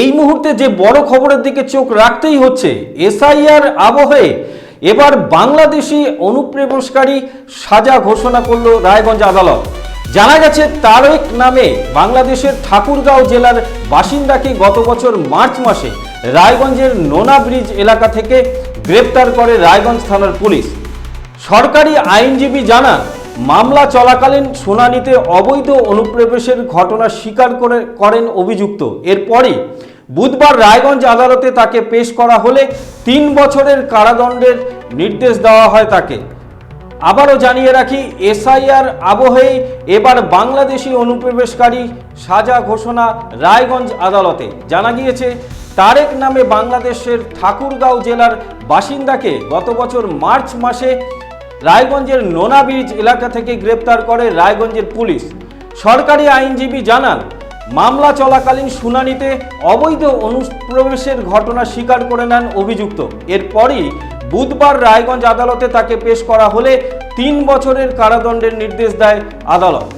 এই মুহূর্তে যে বড় খবরের দিকে চোখ রাখতেই হচ্ছে, এসআইআর আবহে এবার বাংলাদেশি অনুপ্রবেশকারী সাজা ঘোষণা করল রায়গঞ্জ আদালত। জানা গেছে তারেক নামে বাংলাদেশের ঠাকুরগাঁও জেলার বাসিন্দাকে গত বছর মার্চ মাসে রায়গঞ্জের নোনা ব্রিজ এলাকা থেকে গ্রেপ্তার করে রায়গঞ্জ থানার পুলিশ। সরকারি আইনজীবী জানান, মামলা চলাকালীন শুনানিতে অবৈধ অনুপ্রবেশের ঘটনা স্বীকার করেন অভিযুক্ত। এরপরই বুধবার রায়গঞ্জ আদালতে তাকে পেশ করা হলে 3 বছরের কারাদণ্ডের নির্দেশ দেওয়া হয় তাকে। আবারও জানিয়ে রাখি, এসআইআর আবহেই এবার বাংলাদেশি অনুপ্রবেশকারী সাজা ঘোষণা রায়গঞ্জ আদালতে। জানা গিয়েছে তারেক নামে বাংলাদেশের ঠাকুরগাঁও জেলার বাসিন্দাকে গত বছর মার্চ মাসে রায়গঞ্জের নোনা ব্রিজ এলাকা থেকে গ্রেপ্তার করে রায়গঞ্জের পুলিশ। সরকারি আইনজীবী জানান, মামলা চলাকালীন শুনানিতে অবৈধ অনুপ্রবেশের ঘটনা স্বীকার করে নেন অভিযুক্ত। এরপরই বুধবার রায়গঞ্জ আদালতে তাকে পেশ করা হলে 3 বছরের কারাদণ্ডের নির্দেশ দেয় আদালত।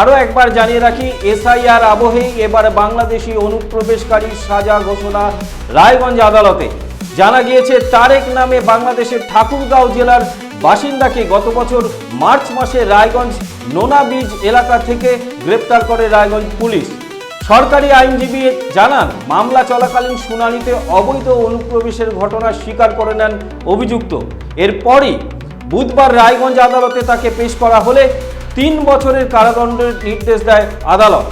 আরও একবার জানিয়ে রাখি, এসআইআর আবহেই এবার বাংলাদেশি অনুপ্রবেশকারী সাজা ঘোষণা রায়গঞ্জ আদালতে। জানা গিয়েছে তারেক নামে বাংলাদেশের ঠাকুরগাঁও জেলার বাসিন্দাকে গত বছর মার্চ মাসে রায়গঞ্জ নোনা ব্রিজ এলাকা থেকে গ্রেপ্তার করে রায়গঞ্জ পুলিশ। সরকারি আইনজীবী জানান, মামলা চলাকালীন শুনানিতে অবৈধ অনুপ্রবেশের ঘটনা স্বীকার করে নেন অভিযুক্ত। এরপরই বুধবার রায়গঞ্জ আদালতে তাকে পেশ করা হলে 3 বছরের কারাদণ্ডের নির্দেশ দেয় আদালত।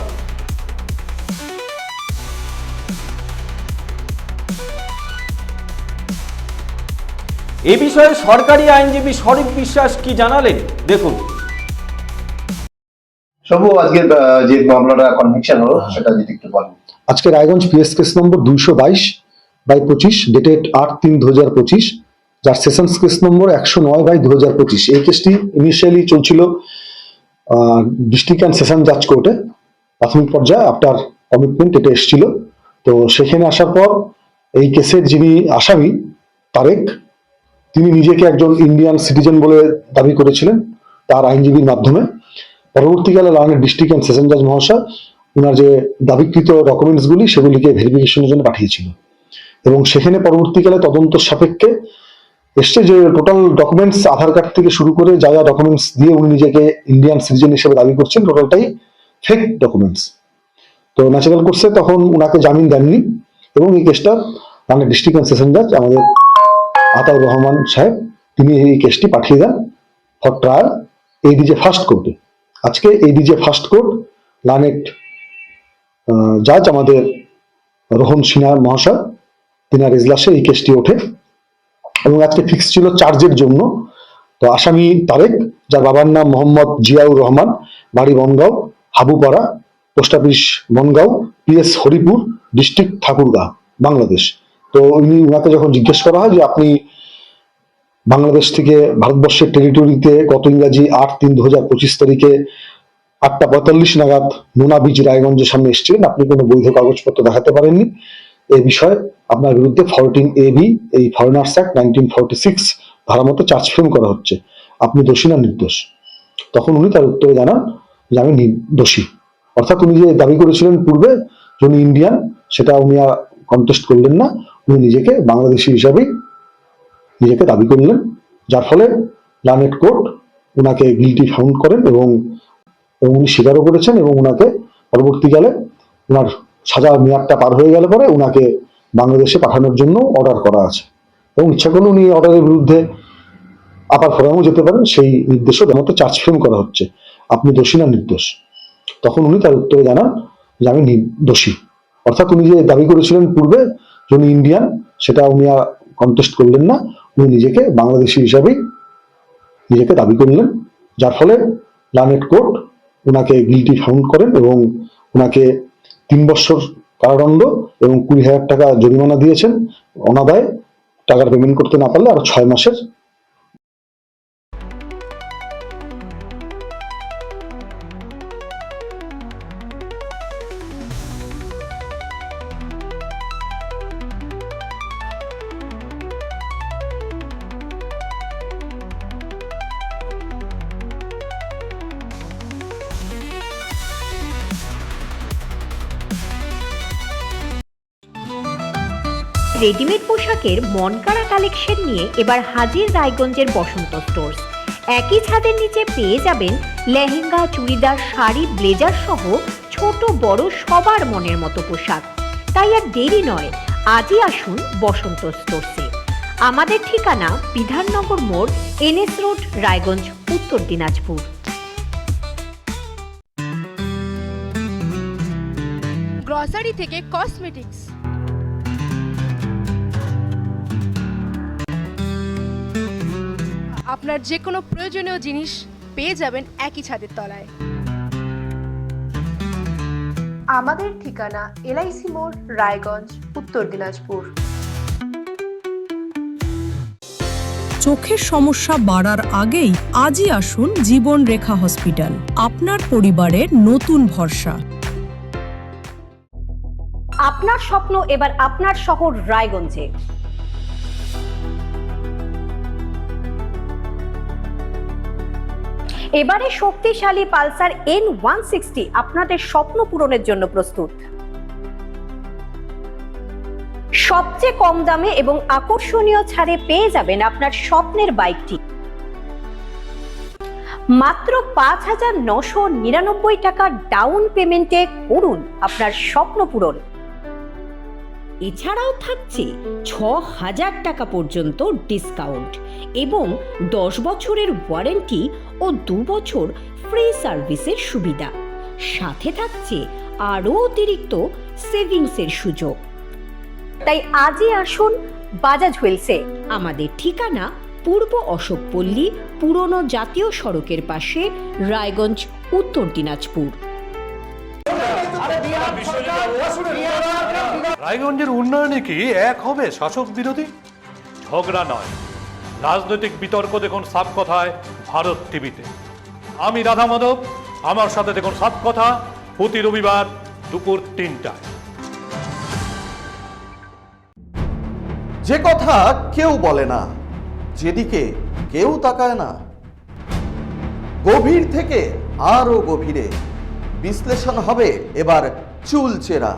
এ বিষয়ে সরকারি আইনজীবী শরীফ বিশ্বাস কি জানালেন, দেখুন। সবু আজকে যে মামলাটা কনভিকশন হলো সেটা যদি একটু বলেন। আজকে Raiganj PS case number 222/25 dated 8/3/2025, যার সেশনস কেস নম্বর 109/2025। এই কেসটি ইনিশিয়ালি চলছিল ডিস্ট্রিক্ট অ্যান্ড সেশন জাজ কোর্টে। প্রাথমিক পর্যায়ে আফটার কমিটমেন্ট এটা এসেছিল। তো সেখানে আসার পর এই কেসের যিনি আসামি তারেক, তিনি নিজেকে একজন ইন্ডিয়ান সিটিজেন বলে দাবি করেছিলেন তার আইনজীবীর মাধ্যমে। পরবর্তীকালে লার্নের ডিস্ট্রিক্ট অ্যান্ড সেশন জাজ মহাশয় ওনার যে দাবিকৃত ডকুমেন্টসগুলি সেগুলিকে ভেরিফিকেশনের জন্য পাঠিয়েছিল, এবং সেখানে পরবর্তীকালে তদন্ত সাপেক্ষে এসছে যে টোটাল ডকুমেন্টস, আধার কার্ড থেকে শুরু করে যা যা ডকুমেন্টস দিয়ে উনি নিজেকে ইন্ডিয়ান সিটিজেন হিসেবে দাবি করছেন, টোটালটাই ফেক ডকুমেন্টস। তো ন্যাচারাল কোর্সে তখন উনাকে জামিন দেননি, এবং এই কেসটা লার্নের ডিস্ট্রিক্ট অ্যান্ড সেশন জাজ আমাদের আতাউর রহমান সাহেব তিনি এই কেসটি পাঠিয়ে দেন ফর ট্রায়াল এডিজে ফার্স্ট কোর্টে। আজকে এডিজে ফার্স্ট কোর্ট লার্নেড জাজ আমাদের রোহন সিনহা মহাশয়, তিনার এজলাসে এই কেসটি ওঠে, এবং আজকে ফিক্স ছিল চার্জের জন্য। তো আসামি তারেক, যার বাবার নাম মোহাম্মদ জিয়াউর রহমান, বাড়ি Bongaon, Habupara, post office Bongaon, PS Haripur, district Thakurgaon, Bangladesh. তো উনাকে যখন জিজ্ঞেস করা হয় যে আপনি বাংলাদেশ থেকে ভারতবর্ষের টেরিটরিতে গত ইংরাজি 8/3/2025 তারিখে 8:45 নাগাদ নোনা ব্রিজ রায়গঞ্জের সামনে এসেছিলেন, আপনি কোনো বৈধ কাগজপত্র দেখাতে পারেননি, এই বিষয়ে আপনার বিরুদ্ধে 14AB এই ফরেনার্স অ্যাক্ট 1946 ধারা মতো চার্জ ফ্রেম করা হচ্ছে, আপনি দোষী না নির্দোষ? তখন উনি তার উত্তরে জানান যে আমি দোষী। অর্থাৎ উনি যে দাবি করেছিলেন পূর্বে যে উনি ইন্ডিয়ান, সেটা উনি আর কন্টেস্ট করলেন না, উনি নিজেকে বাংলাদেশি হিসাবেই নিজেকে দাবি করলেন, যার ফলে লার্নেড কোর্ট উনাকে গিলটি ফাউন্ড করেন, এবং উনি স্বীকারও করেছেন, এবং উনাকে পরবর্তীকালে উনার সাজা মেয়াদটা পার হয়ে গেলে পরে উনাকে বাংলাদেশে পাঠানোর জন্য অর্ডার করা আছে, এবং ইচ্ছা করলে উনি অর্ডারের বিরুদ্ধে আপার ফোরামও যেতে পারেন, সেই নির্দেশও মতো চার্জ ফ্রেম করা হচ্ছে, আপনি দোষী না নির্দোষ? তখন উনি তার উত্তরে জানান যে আমি দোষী। অর্থাৎ উনি যে দাবি করেছিলেন পূর্বে যে উনি ইন্ডিয়ান, সেটা উনি আর কন্টেস্ট করলেন না, উনি নিজেকে বাংলাদেশি হিসাবেই নিজেকে দাবি করলেন, যার ফলে লার্নেড কোর্ট উনাকে গিলটি ফাউন্ড করেন, এবং উনাকে 3 বছর কারাদণ্ড এবং 20,000 টাকা জরিমানা দিয়েছেন। অনাদায়ে টাকার পেমেন্ট করতে না পারলে আরো 6 মাসের রেডিমেড পোশাকের মনকাড়া কালেকশন নিয়ে এবার হাজির রায়গঞ্জের বসন্ত স্টোর্স। একই ছাদের নিচে পেয়ে যাবেন লেহেঙ্গা, চুড়িদার, শাড়ি, ব্লেজার সহ ছোট বড় সবার মনের মতো পোশাক। তাই আর দেরি নয়, আজই আসুন বসন্ত স্টোর্সে। আমাদের ঠিকানা বিধাননগর মোড়, NS রোড, রায়গঞ্জ, উত্তর দিনাজপুর। গ্রসারি থেকে কসমেটিক্স, আপনার যে কোনো প্রয়োজনীয় জিনিস পেয়ে যাবেন একই ছাদের তলায়। আমাদের ঠিকানা LIC মোড়, রায়গঞ্জ, উত্তর দিনাজপুর। চোখের সমস্যা বাড়ার আগেই আজই আসুন জীবন রেখা হসপিটাল, আপনার পরিবারের নতুন ভরসা। আপনার স্বপ্ন এবার আপনার শহর রায়গঞ্জে। এবারে শক্তিশালী পালসার N160 আপনাদের স্বপ্ন পূরণের জন্য প্রস্তুত। সবচেয়ে কম দামে এবং আকর্ষণীয় ছাড়ে পেয়ে যাবেন আপনার স্বপ্নের বাইকটি। মাত্র 5,999 টাকা ডাউন পেমেন্টে করুন আপনার স্বপ্ন পূরণ। এছাড়াও থাকছে 6,000 টাকা পর্যন্ত ডিসকাউন্ট এবং 10 বছরের ওয়ারেন্টি ও 2 বছর ফ্রি সার্ভিসের সুবিধা। সাথে থাকছে আরও অতিরিক্ত সেভিংসের সুযোগ। তাই আজই আসুন বাজাজ হুইলসে। আমাদের ঠিকানা পূর্ব অশোকপল্লী, পুরনো জাতীয় সড়কের পাশে, রায়গঞ্জ, উত্তর দিনাজপুর। রায়গঞ্জের উন্নয়নে কি এক হবে শাসক বিরোধী? ঝগড়া নয়, রাজনৈতিক বিতর্ক দেখুন সাত কথায় ভারত টিভিতে। আমি রাধা মাধব, আমার সাথে দেখুন সাত কথা প্রতি রবিবার দুপুর 3টায়। যে কথা কেউ বলে না, যেদিকে কেউ তাকায় না, গভীর থেকে আরো গভীরে বিশ্লেষণ হবে এবার চুলচেরা।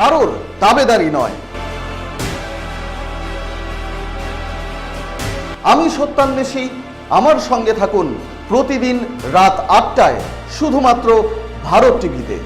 কারোর দাবেদারি নয়। আমি সত্যান্বেষী, আমার সঙ্গে থাকুন প্রতিদিন রাত 8টায় শুধুমাত্র ভারত টিভিতে।